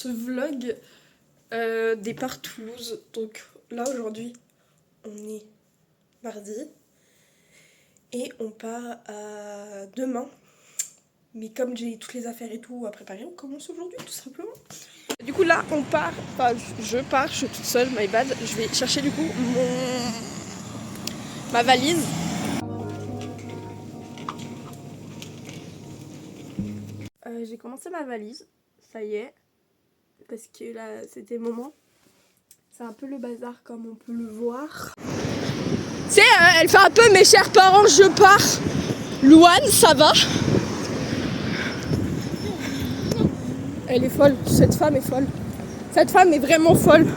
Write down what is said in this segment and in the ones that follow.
ce vlog départ Toulouse. Donc là aujourd'hui on est mardi et on part demain. Mais comme j'ai toutes les affaires et tout à préparer, on commence aujourd'hui tout simplement. Du coup là on part, enfin je pars, je suis toute seule, my bad. Je vais chercher du coup ma valise. J'ai commencé ma valise, ça y est, parce que là c'était le moment. C'est un peu le bazar comme on peut le voir. Tu sais, elle fait un peu mes chers parents, je pars. Louane, ça va? Elle est folle, cette femme est folle. Cette femme est vraiment folle.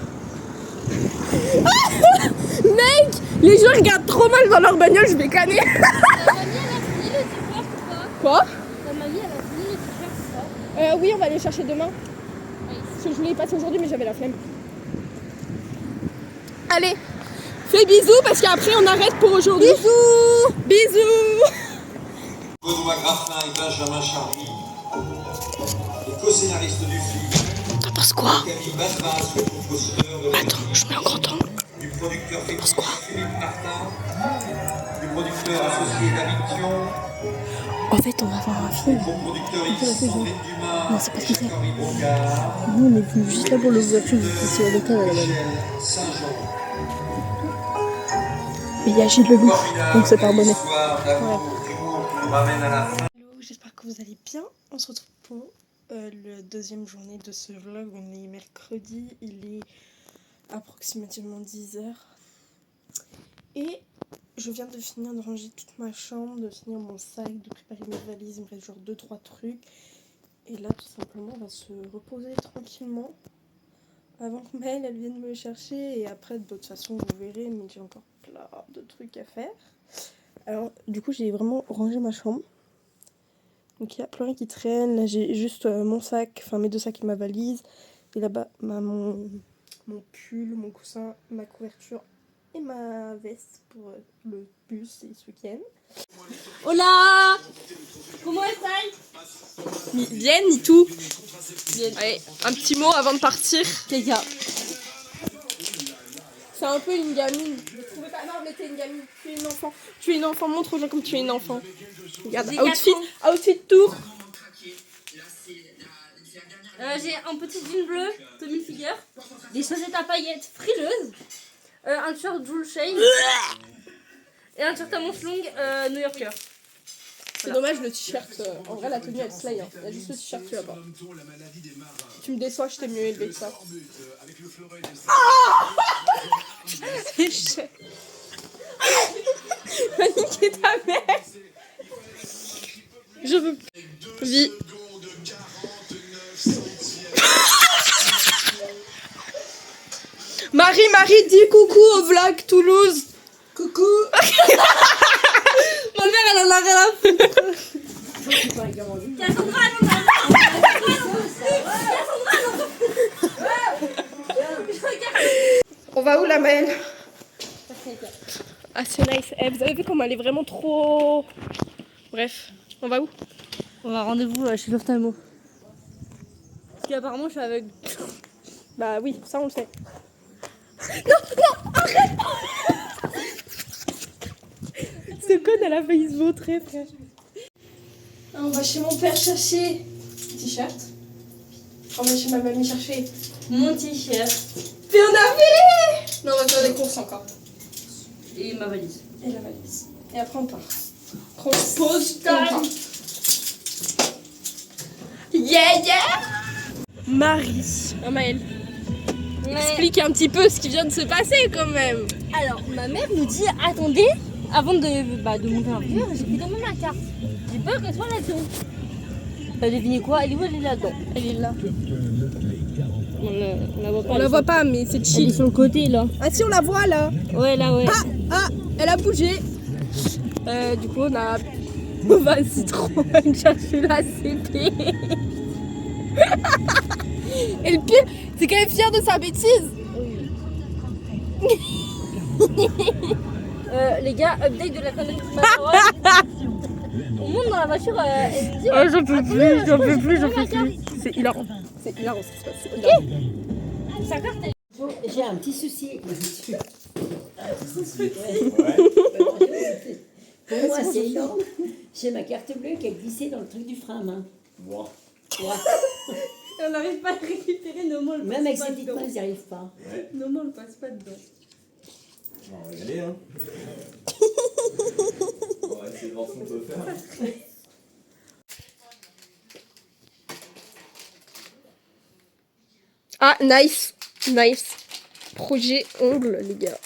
Mec, les gens regardent trop mal dans leur bagnole, je vais canner. Ta mamie elle a fini le t-shirt ou pas? Quoi? Ta mamie elle a fini le t-shirt ou pas? Oui, on va aller le chercher demain. Parce que je voulais y passer aujourd'hui mais j'avais la flemme. Allez, fais bisous parce qu'apré on arrête pour aujourd'hui. Bisous. Bisous. Benoît Graflin et Benjamin Charny, les co-scénaristes du film. T'en penses quoi? Camille Basbas, le compositeur de la Attends, je mets en grand temps. du producteur Philippe Martin, du producteur associé David Thion, En fait, on va voir un film. du coproducteur Sandrine Dumas, Non, c'est pas ce que c'est. Henri Bongard, Nous, on est venu juste là pour l'ouverture du festival d'école à la base. Michel Saint-Jean. Et il y a Gilles Leloup, donc c'est pardonné. Histoire d'amour, d'humour qui nous ramène à la fin. Hello, j'espère que vous allez bien. On se retrouve pour la deuxième journée de ce vlog. On est mercredi, il est approximativement 10h. Et je viens de finir de ranger toute ma chambre, de finir mon sac, de préparer mes valises. Il me reste genre 2-3 trucs. Et là, tout simplement, on va se reposer tranquillement avant que Maëlle elle vienne me chercher. Et après, de toute façon, vous verrez, mais j'ai encore plein de trucs à faire. Alors, du coup, j'ai vraiment rangé ma chambre. Donc, il n'y a plus rien qui traîne. Là, j'ai juste mon sac, enfin mes 2 sacs et ma valise. Et là-bas, mon pull, mon coussin, ma couverture et ma veste pour le bus et ce week-end. Hola! Comment estás? Bien, ni tout. Bien. Allez, un petit mot avant de partir. Quelqu'un. C'est un peu une gamine. Vous trouvez pas? Non, mais t'es une gamine. Tu es une enfant. Tu es une enfant. Montre-la comme tu es une enfant. Regarde, J'ai outfit tour. J'ai un petit jean bleu, Tommy Hilfiger, des chaussettes à paillettes frileuses, un t-shirt Jewel Shane et un t-shirt à manches longues New Yorker. C'est dommage le t-shirt. En vrai, la tenue elle slay. Hein. Il y a juste le t-shirt qui va pas. Tu me déçois, je t'ai mieux élevé que ça. Va niquer ta mère. Je veux plus. Vie. Marie, dis coucou au vlog Toulouse. Coucou. Ma mère elle en a rien à foutre. Cassandra, On va où la Maëlle? Ah c'est nice. Eh, vous avez vu comment elle est vraiment trop... Bref, on va où? On a rendez-vous chez l'ophtalmo. Parce qu'apparemment je suis aveugle. Bah oui, ça on le sait. Ce code elle a failli se vautrer frère. On va chez mon père chercher t-shirt. On va chez ma mamie chercher Mon t-shirt puis on a fait. Non on va faire des courses encore. et ma valise. Et la valise. Et après on part. On se pose et on part. Yeah. Marie. Oh Maëlle. Explique un petit peu ce qui vient de se passer quand même. Alors, ma mère nous dit attendez, avant de monter un peu, j'ai pris dans ma carte. J'ai peur qu'elle soit là-dedans. T'as deviné quoi? Elle est où? Elle est là-dedans. Elle est là. On la voit pas. On la voit pas mais c'est Elle est chill. sur le côté là. Ah si on la voit là. Ouais, là, ouais. Ah, elle a bougé. Du coup on va Citroën chercher la CP. Et le pire, c'est qu'elle est fière de sa bêtise. Les gars, update de la connerie de ma On monte dans la voiture et se dit J'en peux plus. C'est hilarant. C'est hilarant ce qui se passe. C'est hilarant. Ça carte, elle- J'ai un petit souci avec la voiture. Pour moi, c'est énorme. J'ai ma carte bleue qui a glissé dans le truc du frein à main. Wow. Ouais. Et on n'arrive pas à le récupérer, nos mains le Même avec passent ces pas petites dedans. mains, ils n'y arrivent pas. Nos mains le passent pas dedans. On va régaler, hein. On va essayer de voir ce qu'on peut faire. Ah, nice. Nice. Projet ongle, les gars.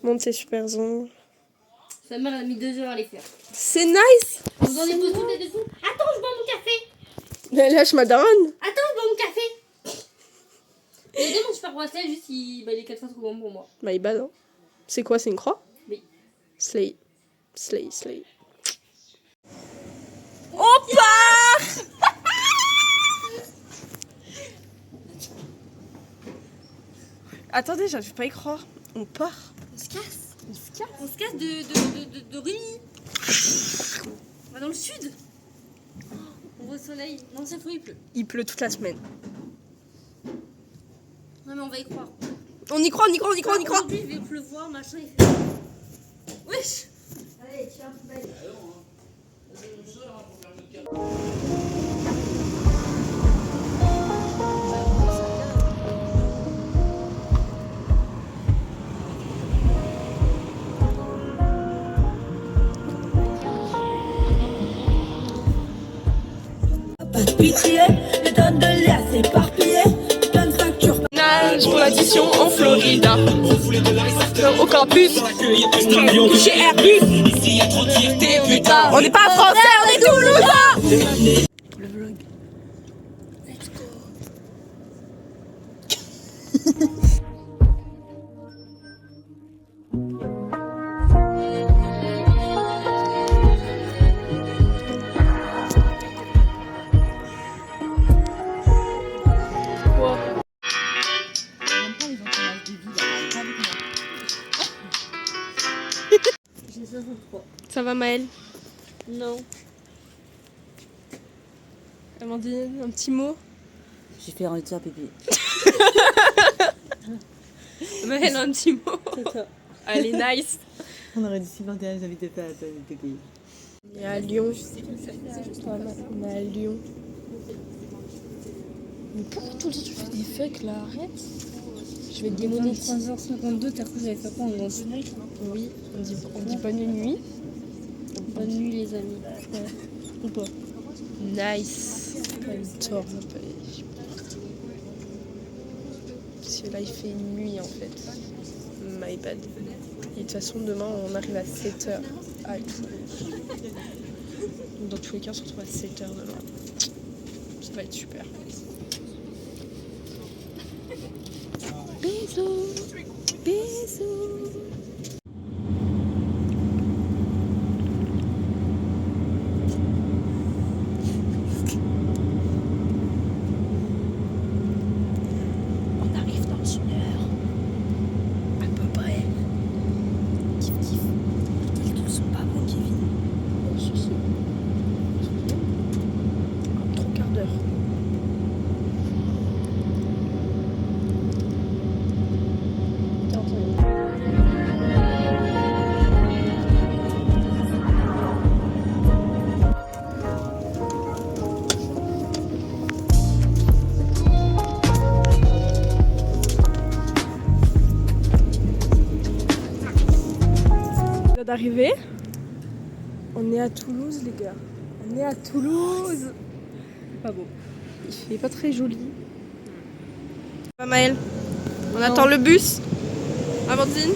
Monte ses super ongles. Sa mère elle a mis 2 heures à les faire. C'est nice. Vous en êtes tous toutes les deux. Attends, je bois mon café. Lâche ma daronne. Attends, je bois mon café. Les deux, mon super bracelet, juste il est 4 fois trop grand pour moi. My bad, hein. C'est quoi, c'est une croix? Oui. Slay. Slay, slay. On part. Attendez, j'arrive pas à y croire. On part. On se casse. On se casse. On se casse de Rumi. On va dans le sud. On voit le soleil. Non, cette fois il pleut. Il pleut toute la semaine. Non, mais on va y croire. On y croit, on y croit, on y croit, on y croit. Aujourd'hui, il va pleuvoir, machin, il fait. Wesh. Allez, tiens, poubelle. Pas de pitié, les donne de l'air s'éparpiller. Plein de factures. Nage pour l'addition en Florida. Au campus. Chez Airbus. On n'est pas français, on est toulousains. Pour le vlog. Let's go. J'ai 63. Ça va Maëlle? Non. Amandine, un petit mot? J'ai fait envie de faire pipi. Maëlle, un petit mot. Allez, nice. On aurait dû s'inventer un invité à faire pipi. On est à Lyon. On est à Lyon. Mais pourquoi tout le temps tu fais des fuck là? Arrête. Je vais te démonétiser. 23h52, t'as cru que j'avais fait quoi en danse? Oui, on dit bonne nuit. Bonne nuit, les amis. Ou pas? Nice. Tort, parce que là il fait nuit en fait. My bad. Et de toute façon demain on arrive à 7h à Toulouse. Donc dans tous les cas on se retrouve à 7h demain. Ça va être super. Bisous. Bisous. On arrive dans une heure. À peu près. Kiff kiff. Les calculs sont pas bons, Kevin. Non, si, si. Un 3 quarts d'heure. D'arriver. On est à Toulouse les gars. On est à Toulouse. Pas beau. Il fait pas très joli. Pas Maëlle. On attend le bus. Amandine.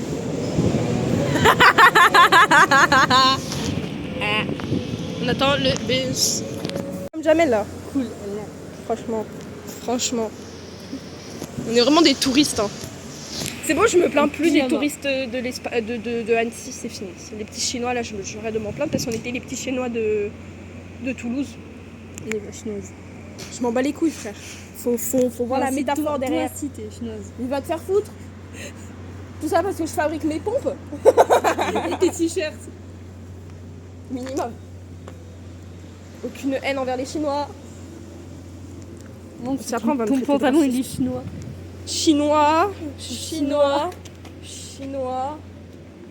On attend le bus. Comme jamais là. Cool. Franchement. On est vraiment des touristes. Hein. C'est bon, je me plains plus des touristes de Annecy, c'est fini. Les petits Chinois, là, j'aurais de m'en plaindre parce qu'on était les petits Chinois de Toulouse. Les Chinoises. Je m'en bats les couilles, frère. Faut voir la métaphore derrière. Toi, si t'es chinoise. Il va te faire foutre. Tout ça parce que je fabrique mes pompes. Et tes t-shirts. Minimum. aucune haine envers les Chinois. Bon, C'est après, on va me ton traiter de pantalon il raciste. est chinois. Chinois.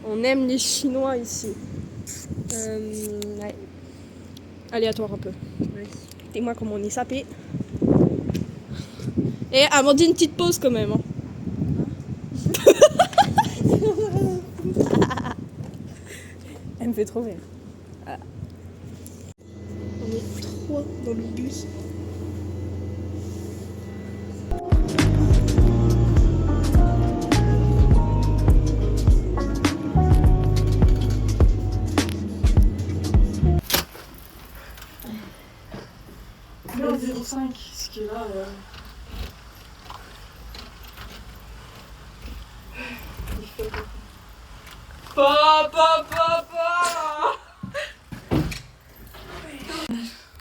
On aime les Chinois ici. Ouais. Aléatoire un peu. Et moi comment on est sapé. Et Amandine, une petite pause quand même. Hein. Elle me fait trop rire. Voilà. On est trop dans le bus. Le 05, ce qui est là. Papa.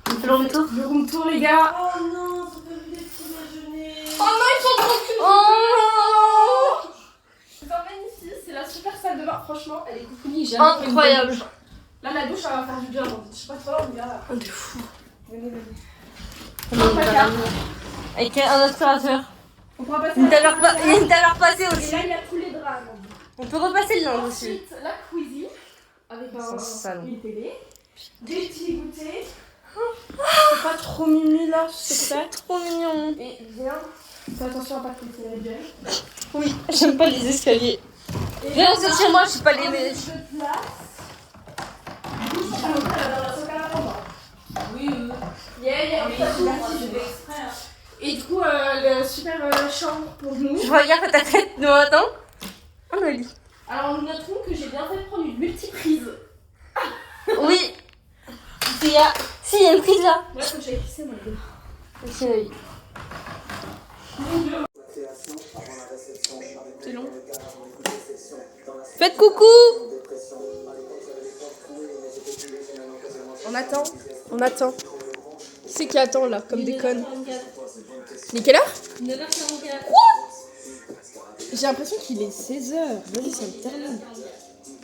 On fait le room tour. Le room tour, les gars. Oh non, ils sont trop cute. Oh Je vous emmène ici, c'est la super salle de bain. Franchement, elle est coucounie. J'ai incroyable. Là, la douche, elle va faire du bien. Je sais pas trop, mais là. On est fou. Venez. Un placard. Avec un aspirateur. On pourra passer. Il y a une tailleur passée Et aussi. là, il y a tous les draps. On peut repasser le linge aussi. Ensuite, la cuisine. Avec Sans salon. une télé. Des petits goûters. C'est pas trop mimi là, c'est Trop mignon. Et viens. Fais attention à pas te casser la gueule. Oui, j'aime pas les escaliers. Viens sur chez moi, je suis pas les de mets. place. Alors, elle a dans la salle à l'endroit. Oui. Il y a un petit Et du coup, le super chambre pour nous. Je regarde ta tête de matin. On a lit. Alors, nous notons que j'ai bien fait de prendre une multiprise. Oui. Si, il y a une prise là. Ouais, faut que j'aille pisser, moi, les gars. Ok. C'est long. Faites coucou. On attend. Qui c'est qui attend là, comme des connes? Il est quelle heure? 9h44. J'ai l'impression qu'il est 16h. Vas-y, ça me termine.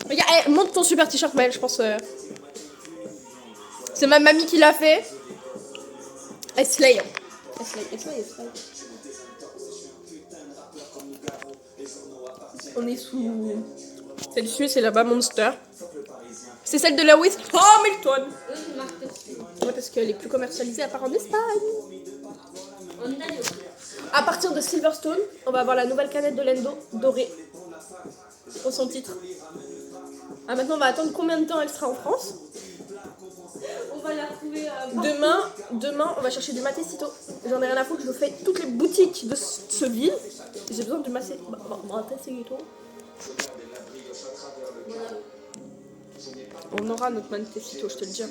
Regarde, monte ton super t-shirt, Maëlle, je pense. C'est ma mamie qui l'a fait. Elle slay. On est sous. Celle-ci, c'est là-bas, Monster. C'est celle de la Whisky Hamilton. Ouais, parce qu'elle est plus commercialisée à part en Espagne. À partir de Silverstone, on va avoir la nouvelle canette de Lendo dorée. Pour son titre. Ah, maintenant, on va attendre combien de temps elle sera en France. On va la retrouver Demain, on va chercher du Matecito. J'en ai rien à foutre, je fais toutes les boutiques de ce ville. J'ai besoin du Matecito. On aura notre Matecito, je te le dis.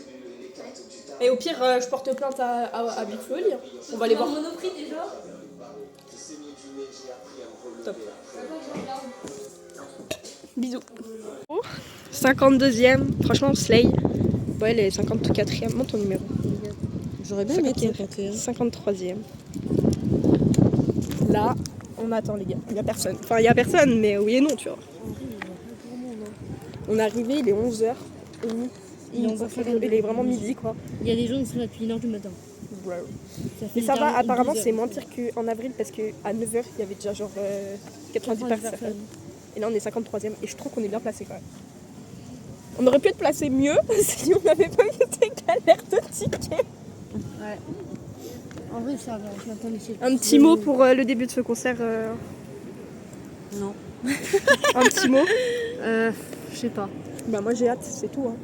Et au pire, je porte plainte à Big Flo. On va aller voir. Monoprix déjà. Top. Bisous. 52e, franchement, Slay. Ouais, elle est 54e. Monte ton numéro. J'aurais bien aimé 51. 53e. Là, on attend les gars. Il y a personne. Enfin, il y a personne, mais oui et non, tu vois. On est arrivé, il est 11h. Il est vraiment midi, quoi. Il y a des gens qui sont là depuis 1h du matin. Mais ça va, apparemment, c'est moins pire qu'en avril parce qu'à 9h, il y avait déjà genre 90 personnes. Et là, on est 53e. Et je trouve qu'on est bien placé quand même. On aurait pu être placé mieux si on n'avait pas eu ces galères de tickets. Ouais. En vrai, ça va. Je m'attendais chez Un petit mot pour le début de ce concert. Non. Un petit mot. Je sais pas. Bah moi j'ai hâte, c'est tout. Hein.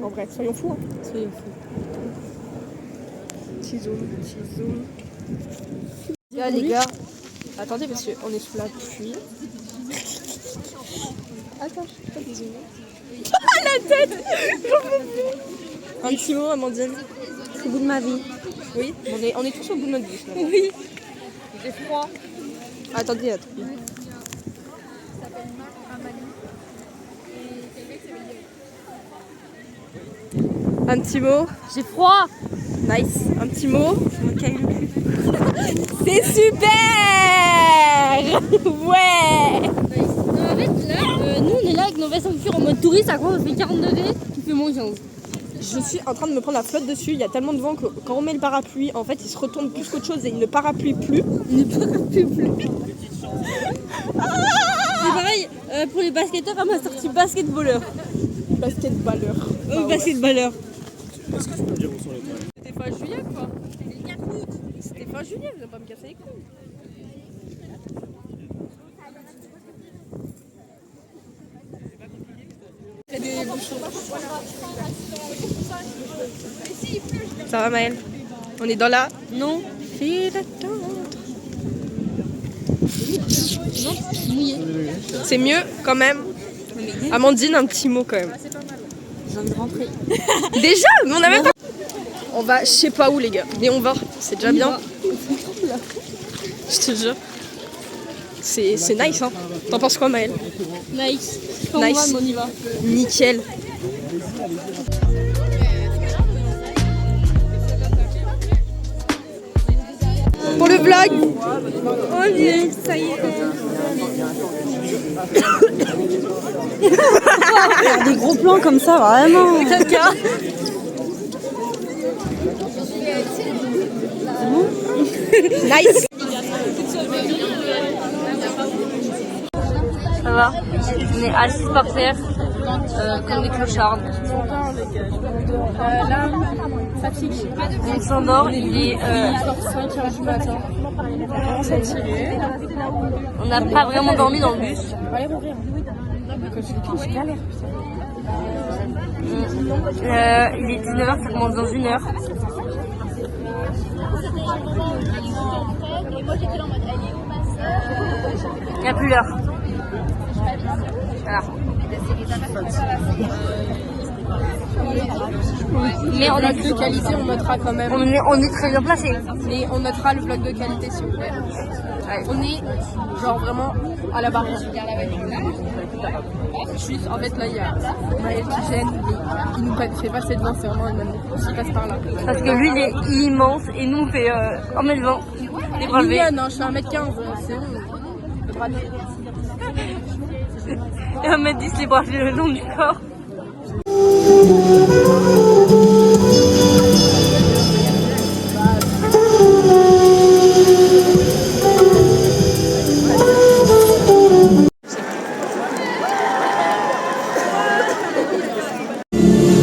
En vrai, soyons fous. Hein. Soyons fous. Petit zoom. Là les gars, attendez parce qu'on est sous la pluie. Attends, je suis pas désolée. Ah la tête. Un petit mot, Amandine. Au bout de ma vie. Oui, on est tous au bout de notre vie. finalement. Oui. J'ai froid. Attendez. Un petit mot. J'ai froid. Nice. Un petit mot. Je me caille le cul. C'est super. Ouais. Non, en fait, là, nous on est là avec nos vestes en cuir en mode touriste, à quoi on fait 40 degrés, il fait moins 15. je suis en train de me prendre la flotte dessus. Il y a tellement de vent que quand on met le parapluie, en fait, il se retourne plus qu'autre chose et il ne parapluie plus. C'est pareil pour les basketteurs, elle m'a sorti basketballeur. Basketballeur. Basketballeur. Est-ce que tu peux me dire où sont les toilettes? C'était fin juillet quoi. C'était fin juillet, vous n'allez pas me casser les couilles. Ça va Maëlle? On est dans la Non. file d'attente. C'est mieux quand même. Amandine, un petit mot quand même. Je viens de rentrer. Déjà? Mais on avait pas. On va je sais pas où les gars, mais on va, c'est déjà bien. Je te jure. C'est nice hein. T'en penses quoi Maëlle? Nice. Nice. On y va. Nickel. Pour le vlog. On y est, ça y est. Des gros plans comme ça, vraiment. Nice. Ça va. On est assis par terre, comme des clochards. Là, fatigué. On s'endort, il est... 5h du matin. On n'a pas vraiment dormi dans le bus. Il est 19h, ça commence dans 1 heure. Il n'y a plus l'heure. Voilà. Mais on est de qualité, on notera quand même. on est très bien placé. Et on notera le vlog de qualité s'il vous plaît. Ouais. On est genre vraiment à la barre. Juste en fait là il y a Maëlle qui gêne et il nous fait passer devant, c'est vraiment une manip qui passe par là. Parce que lui il est immense et nous on fait 1m20. Les bras levés. Mignonne, hein, je fais 1m15, c'est bon. Le bras levé. Et 1m10 les bras levés le long du corps.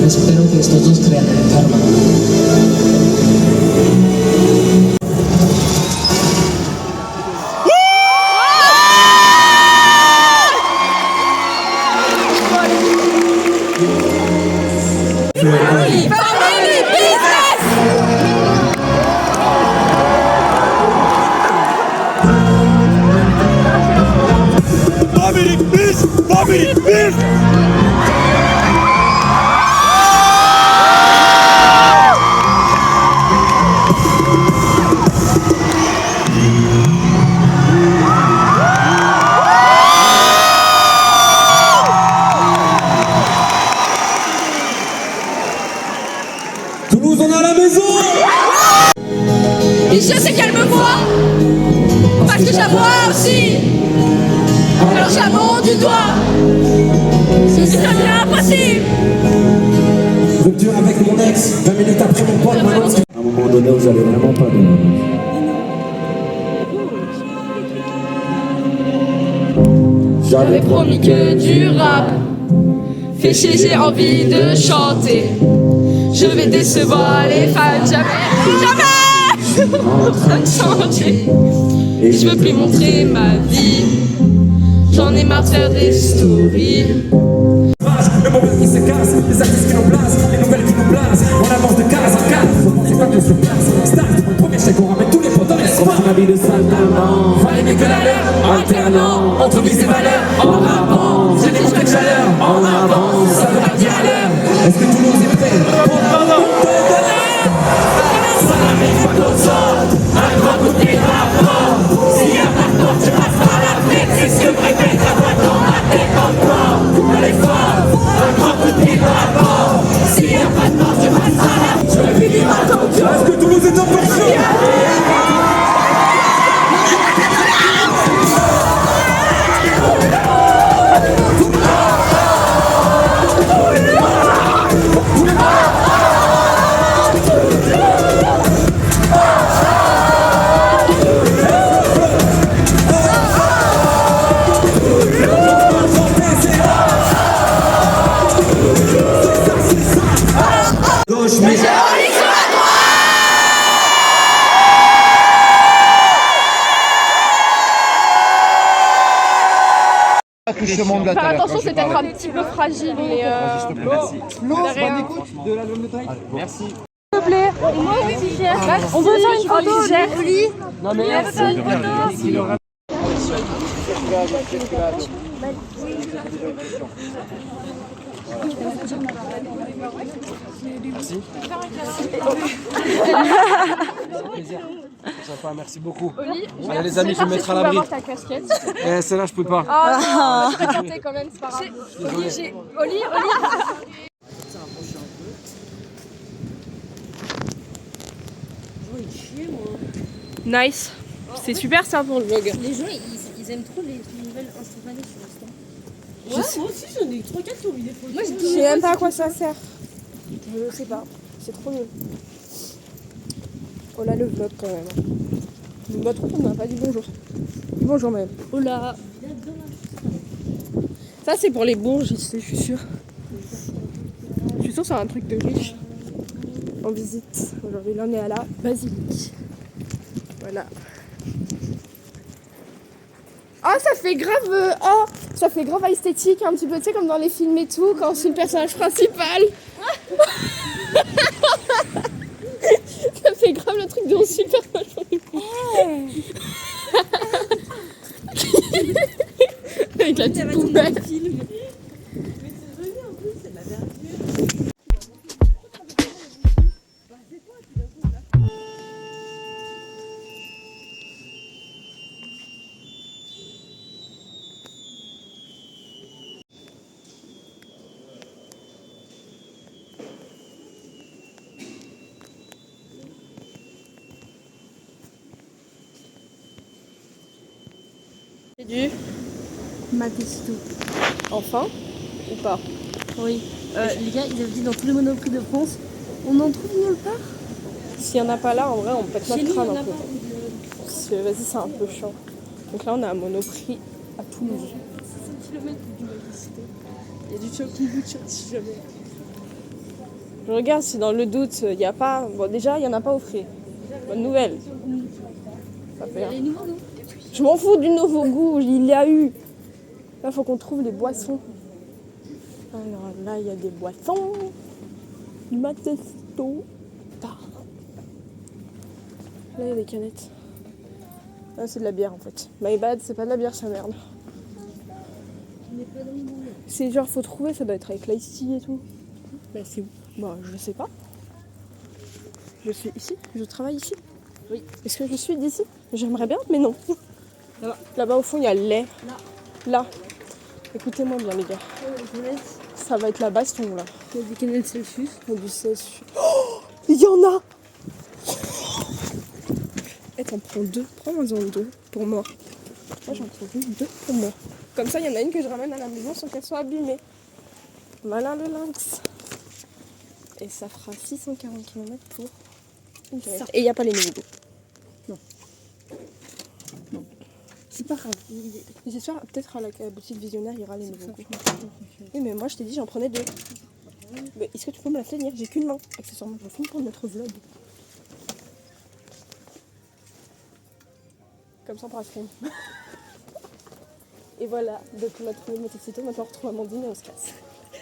Espero que estos dos crean en el karma. Toulouse, on a la maison. Et je sais qu'elle me voit, parce que je la vois aussi. Alors je la montre du doigt, c'est très bien impossible. Rupture avec mon ex, 20 minutes après mon pote, maintenant. À un moment donné, vous allez vraiment pas de... J'avais promis que du rap fait chier, j'ai envie de chanter. Je vais décevoir les fans, jamais en train de changer. Et je veux plus montrer ma vie, j'en ai marre de faire des stories. Le moment qui se casse, les artistes qui nous placent, les nouvelles qui nous blasent. On avance de case en case, c'est pas que sur place. Start, pour le premier chèque, on ramène tous les potes dans l'espoir. On a vie de saltimbanque, fallait mieux que la leur. Alternant, entre vie et valeurs. En avant, j'ai des trucs de chaleur. En avant, ça veut pas dire à l'heure. Est-ce que Toulouse est prêt pour ça n'arrive pas comme ça. Un grand coup de pied dans la porte. S'il y a pas de porte, je passe par la fenêtre. C'est ce que me répète la voix dans ma tête encore. Elle est forte, un grand coup de pied dans la porte. S'il y a pas de porte, je passe par la fenêtre. Je vais finir ma tente. Est-ce que Toulouse est encore chaud? Toulouse accouchement de la Faire terre. attention, c'est peut-être un petit peu fragile, mais Merci. derrière. De la de taille. Merci. S'il te plaît. Moi aussi, on peut faire une photo, Oli. Non mais On peut faire une photo. Merci. Plaisir. Sympa, merci beaucoup. Oli, Allez, les amis, je vais me mettre à l'abri. avoir ta casquette. Celle-là, je peux pas. Ah, je vais tenter quand même, c'est pas grave. Oli. Nice. C'est super ça pour le vlog. Les gens, ils aiment trop les nouvelles instantanées sur Insta. Ouais, moi aussi j'en ai eu 3-4 qui ont mis des photos. Moi, Je sais même pas à quoi ça sert. Je sais pas. C'est trop nul. Oh là le vlog quand même. Bah trop on n'a pas dit bonjour. Bonjour même. Oh là. Ça c'est pour les bourges ici, je suis sûre. Je suis sûre que c'est un truc de riche. En visite. Aujourd'hui là on est à la basilique. Voilà. Oh ça fait grave ça fait grave esthétique un petit peu, tu sais, comme dans les films et tout, quand c'est le personnage principal. Ça fait grave le truc de super avec la petite poubelle. C'est du Matestito. enfin ou pas? Oui. Les gars, ils avaient dit dans tous les monoprix de France, on en trouve nulle part. S'il n'y en a pas là, en vrai, on pète Chez notre nous, crâne il y en un a peu. pas. Parce que vas-y, c'est un peu chiant. Donc là, on a un monoprix à Toulouse. 5 km du Matestito. Il y a du choc si jamais. Je regarde si dans le doute, il n'y a pas. Bon, déjà, il n'y en a pas au frais. Bonne nouvelle. Ça fait Les nouveaux goûts. Je m'en fous du nouveau goût, il y a eu. Là, faut qu'on trouve les boissons. Alors là, il y a des boissons. Du Matesto. Là, il y a des canettes. Là, c'est de la bière en fait. My bad, c'est pas de la bière, ça merde. C'est genre, faut trouver, ça doit être avec l'ice tea et tout. Bah, c'est où? Bah, je sais pas. Je suis ici? Je travaille ici? Oui. Est-ce que je suis d'ici? J'aimerais bien, mais non. Là-bas. Là-bas au fond, il y a le lait. Là. Là. Écoutez-moi bien, les gars. Ça va être la baston, là. Il y a des canettes Celsius. Oh, du Celsius. Oh, il y en a! Et t'en prends deux. Prends-moi en deux pour moi. Moi, j'en prends deux pour moi. Comme ça, il y en a une que je ramène à la maison sans qu'elle soit abîmée. Malin le lynx. Et ça fera 640 km pour une canette. Et il n'y a pas les nouveaux goûts. C'est pas grave. J'espère peut-être à la boutique visionnaire il y aura les nouveaux goûts. Oui mais moi je t'ai dit j'en prenais deux. Mais est-ce que tu peux me la tenir? J'ai qu'une main. Accessoirement je filme pour notre vlog. Comme ça on pourra se filmer. Et voilà, donc on a trouvé le Matestito, maintenant on retrouve Amandine et on se casse.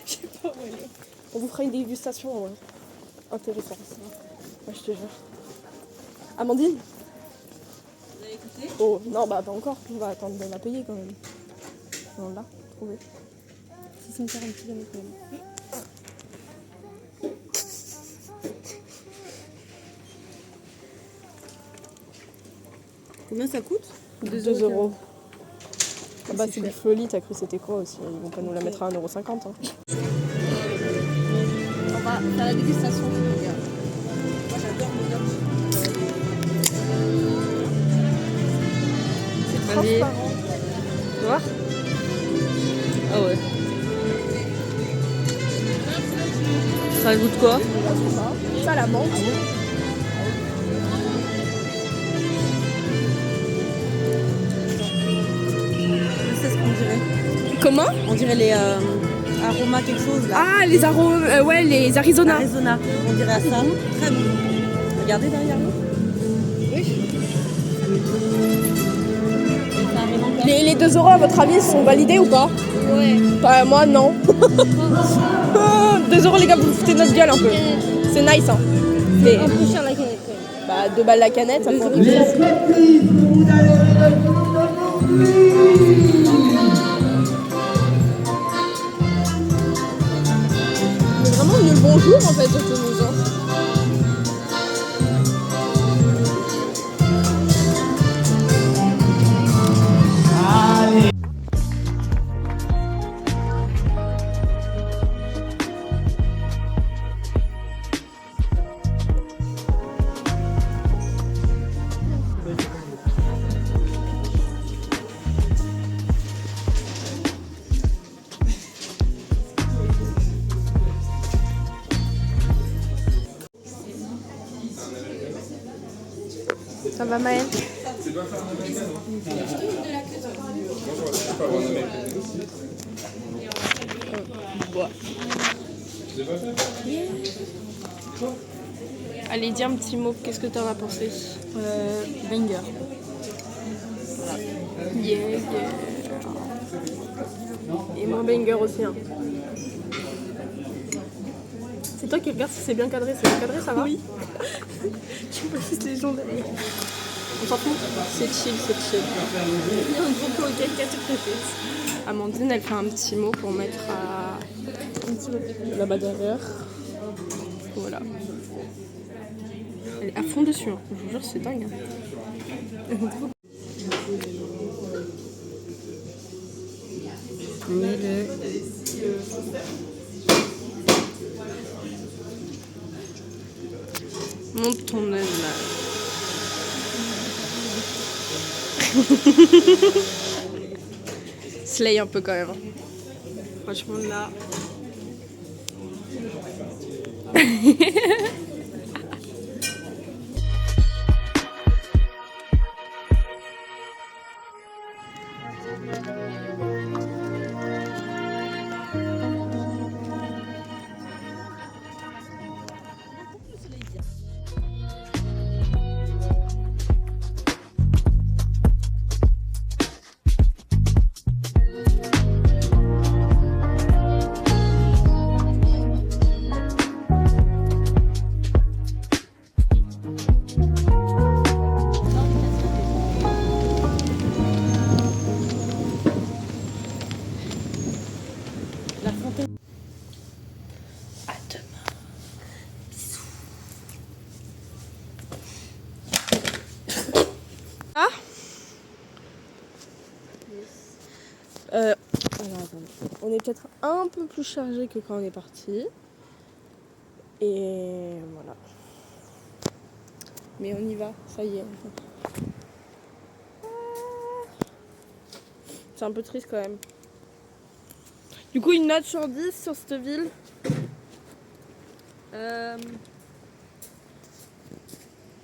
Je sais pas où aller. On vous fera une dégustation intéressante. Moi je te jure. Amandine? Oh non bah pas encore, on va attendre de la payer quand même. On l'a trouvé. 640 km quand même. Combien ça coûte? 2 €. Ah bah c'est du folie, t'as cru c'était quoi aussi? Ils vont pas nous la mettre à 1,50 €. Hein. On va faire la dégustation. Moi j'adore mon œuf. Allez. Transparent. Voir. Ah ouais. Ça goûte quoi? Ça la menthe. C'est ce qu'on dirait. Comment? On dirait les aromas quelque chose là. Ah les arômes, ouais les Arizona. Arizona. On dirait à ça. Très bon. Regardez derrière nous. Oui. Les 2 euros, à votre avis, sont validés ou pas? Ouais. Bah, moi, non. 2 euros, les gars, vous foutez de notre gueule un peu. C'est nice, hein. Mais, Un peu cher la canette quand même. bah, 2 balles la canette, ça fait un peu cher. C'est vraiment nul bonjour, en fait, sur Toulouse, hein. Ça va, Maëlle? Allez, dis un petit mot, qu'est-ce que t'en as pensé? Banger. Yeah, yeah. Et moi, banger aussi. Hein. C'est toi qui regarde si c'est bien cadré. C'est bien cadré, ça va? Oui. Tu vois juste les gens derrière. On s'en fout? C'est chill, c'est chill. Il y a un gros pot auquel qu'est-ce que tu fais? Amandine, elle fait un petit mot pour mettre là-bas derrière. Voilà. Elle est à fond dessus. Hein. Je vous jure, c'est dingue. Hein. Monte ton œil là. Slay un peu quand même. Franchement là. Alors, attendez. On est peut-être un peu plus chargé que quand on est parti. Et voilà. Mais on y va, ça y est. C'est un peu triste quand même. Du coup, une note sur 10 sur cette ville.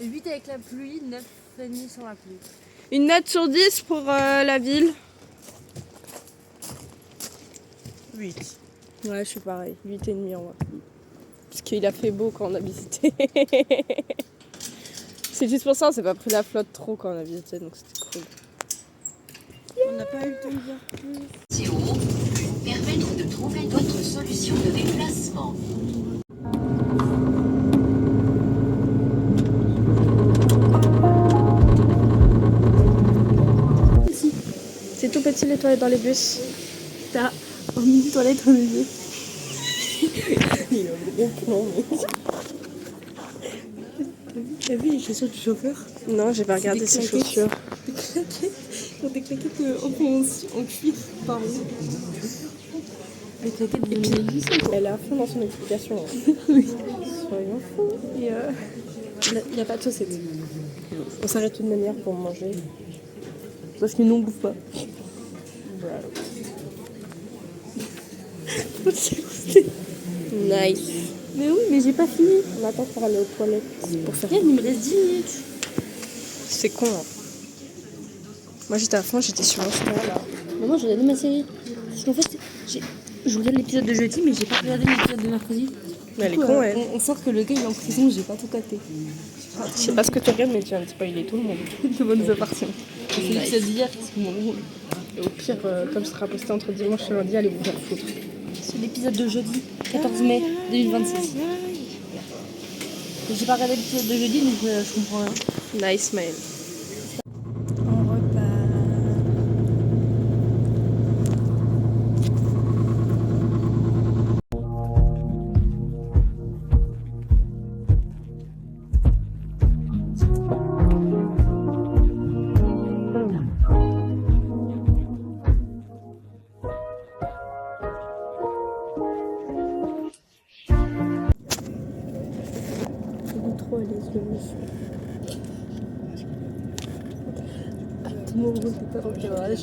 8 avec la pluie, 9,5 sans la pluie. Une note sur 10 pour la ville. 8. Ouais, je suis pareil. 8,5 en vrai. Parce qu'il a fait beau quand on a visité. C'est juste pour ça, on s'est pas pris la flotte trop quand on a visité, donc c'était cool. On n'a pas eu le temps de dire plus. Permettre de trouver d'autres solutions de déplacement. C'est tout petit les toilettes dans les bus. T'as un mini toilette dans les yeux. Il a un gros plan, mec. T'as vu les chaussures du chauffeur? Non, j'ai pas regardé ses chaussures. Des claquettes. Ils ont des claquettes en cuir, pardon. Les claquettes de Mélanie. Elle est à fond dans son explication. Oui. Soyons fous. Et il n'y a pas de chaussettes. On s'arrête de toute manière pour manger. Parce que nous on bouffe pas. Nice. Mais oui, mais j'ai pas fini. On attend pour aller aux toilettes. Pour faire... Regarde, il me reste 10 minutes. C'est con. Hein. Moi j'étais à fond, j'étais sur Insta là. Maman, j'ai regardé ma série. Parce qu'en fait, je regarde l'épisode de jeudi, mais j'ai pas regardé l'épisode de mercredi. Mais elle est con, elle. On sort que le gars il est en prison, j'ai pas tout capté. Je sais pas ce que tu regardes, mais tu viens de spoiler tout le monde. Tout le monde nous appartient. C'est l'épisode d'hier qui est mon rôle. Et au pire, comme ce sera posté entre dimanche et lundi, allez vous faire foutre. C'est l'épisode de jeudi, 14 mai 2026. J'ai pas regardé l'épisode de jeudi, donc je comprends rien. Nice, Maël. On repart. Il est trop à l'aise, le monsieur. Mon gros, c'est pas au garage.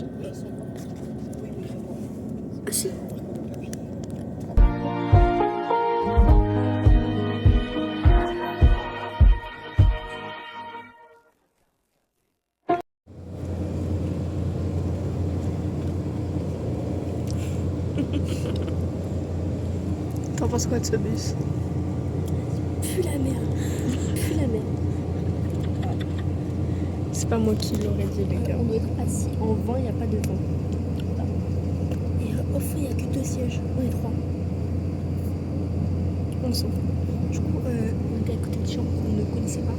T'en penses quoi de ce bus? Pue la merde. Pue la merde. C'est pas moi qui l'aurais dit, les gars. On doit être assis en vent, il n'y a pas de vent. Et au fond, il n'y a que 2 sièges. On est 3. On s'en fout. Du coup, on était à côté de gens qu'on ne connaissait pas.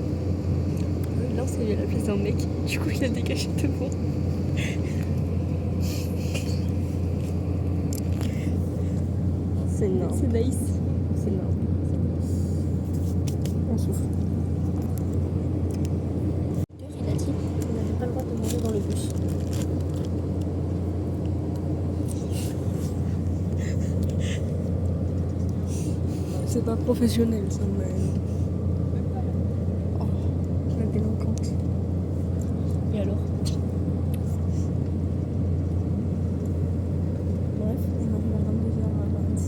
Là, on s'est mis à la place d'un mec. Du coup, il a dégagé devant. C'est énorme. C'est nice. C'est énorme. On s'en fout. Il a dit qu'on n'avait pas le droit de manger dans le bus. C'est pas professionnel, ça, mais... Oh, la délinquante. Et alors? Bref, il va faire 22h26.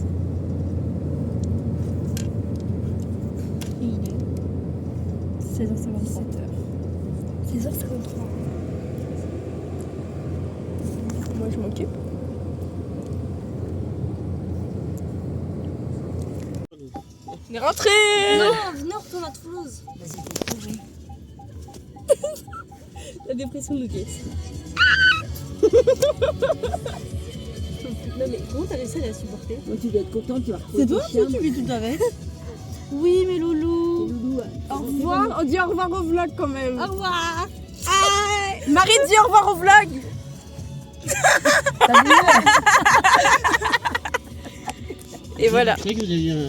Et il est 16h53. 16h53. Moi, je m'occupe. On est rentré. Non, venez, on retourne à Toulouse. La dépression nous guette. Non mais comment t'as réussi à la supporter? Moi, tu dois être content, tu vas retrouver C'est toi ton chien. qui vis tout avec? Oui, mes loulous. Loulou, Au revoir. On dit au revoir au vlog quand même. Au revoir. Marie dit au revoir au vlog. Et voilà. C'est vrai que vous avez eu un